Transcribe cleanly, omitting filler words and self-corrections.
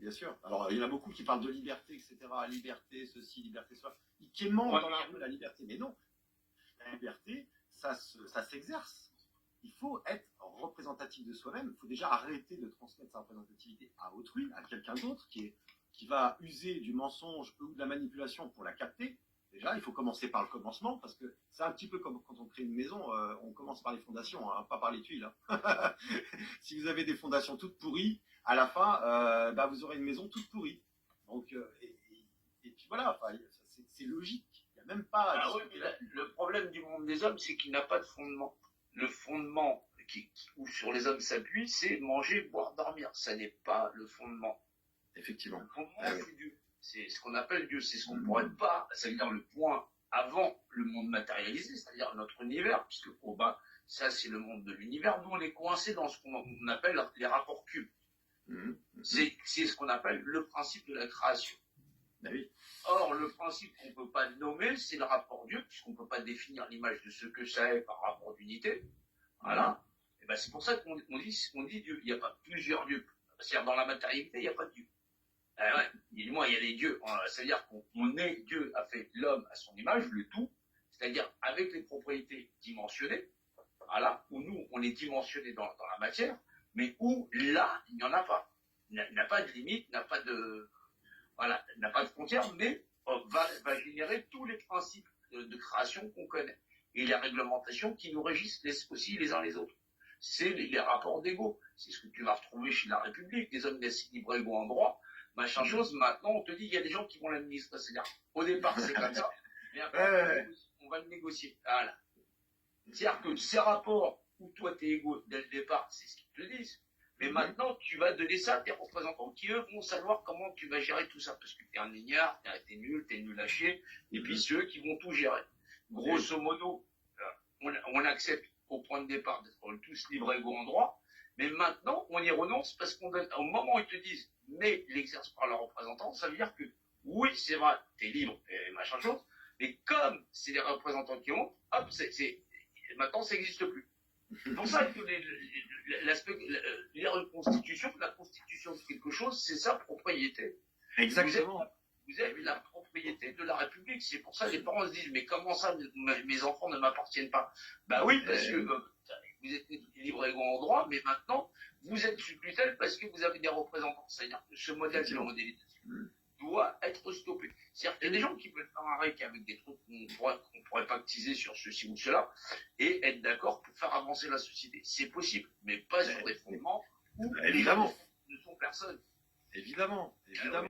bien sûr. Alors, il y en a beaucoup qui parlent de liberté, etc. Liberté, ceci, liberté, cela. Ils quémandent dans la rue la liberté. Mais non, la liberté, ça s'exerce. Il faut être représentatif de soi-même. Il faut déjà arrêter de transmettre sa représentativité à autrui, à quelqu'un d'autre qui va user du mensonge ou de la manipulation pour la capter. Déjà, il faut commencer par le commencement, parce que c'est un petit peu comme quand on crée une maison, on commence par les fondations, hein, pas par les tuiles. Hein. Si vous avez des fondations toutes pourries, à la fin, vous aurez une maison toute pourrie. Donc, et puis voilà, c'est logique. Il n'y a même pas. Ah oui, mais le problème du monde des hommes, c'est qu'il n'a pas de fondement. Le fondement où sur les hommes s'appuient, c'est manger, boire, dormir. Ça n'est pas le fondement. Effectivement. Le fondement, c'est Dieu. C'est ce qu'on appelle Dieu. C'est ce qu'on ne pourrait pas, ça veut dire le point avant le monde matérialisé, c'est-à-dire notre univers, puisque au bas, ça c'est le monde de l'univers. Nous, on est coincé dans ce qu'on appelle les rapports cubes. C'est ce qu'on appelle le principe de la création. Oui. Or, le principe qu'on ne peut pas nommer, c'est le rapport Dieu, puisqu'on ne peut pas définir l'image de ce que ça est par rapport d'unité. Voilà. Et ben c'est pour ça qu'on dit Dieu. Il n'y a pas plusieurs dieux. C'est-à-dire, dans la matérialité, il n'y a pas de Dieu. Ouais. Du moins, il y a des dieux. C'est-à-dire qu'on est, Dieu a fait l'homme à son image, le tout, c'est-à-dire avec les propriétés dimensionnées, voilà, où nous, on est dimensionné dans la matière, mais où là, il n'y en a pas. Il n'a pas de limite, n'a pas de frontières, mais va générer tous les principes de création qu'on connaît. Et les réglementations qui nous régissent aussi les uns les autres. C'est les rapports d'ego. C'est ce que tu vas retrouver chez la République, des hommes d'essai libre égaux en droit, machin chose. Maintenant, on te dit, il y a des gens qui vont l'administrer. C'est-à-dire, au départ, c'est comme ça, mais après, on va le négocier. Voilà. C'est-à-dire que ces rapports où toi, t'es égaux dès le départ, c'est ce qu'ils te disent. Mais maintenant, tu vas donner ça à tes représentants qui, eux, vont savoir comment tu vas gérer tout ça. Parce que t'es un ignare, t'es nul à chier. Et puis, c'est eux qui vont tout gérer. Grosso modo, on accepte au point de départ d'être tous libres égaux en droit. Mais maintenant, on y renonce parce qu'au moment où ils te disent, mais l'exerce par leurs représentants, ça veut dire que, oui, c'est vrai, t'es libre et machin chose. Mais comme c'est les représentants qui ont, hop, maintenant, ça n'existe plus. C'est pour ça que lire une constitution, la constitution de quelque chose, c'est sa propriété. Exactement. Vous avez la propriété de la République. C'est pour ça que les parents se disent, mais comment ça, mes enfants ne m'appartiennent pas? Bah oui, parce que vous êtes libre égaux en droit, mais maintenant, vous êtes sous tutelle parce que vous avez des représentants. C'est-à-dire que ce modèle de modélisation doit être stoppé. C'est-à-dire qu'il y a des gens qui peuvent faire un REC avec des trucs qu'on pourrait pactiser sur ceci ou cela et être d'accord pour faire avancer la société. C'est possible, mais pas sur des fondements où évidemment ne sont personne. Évidemment.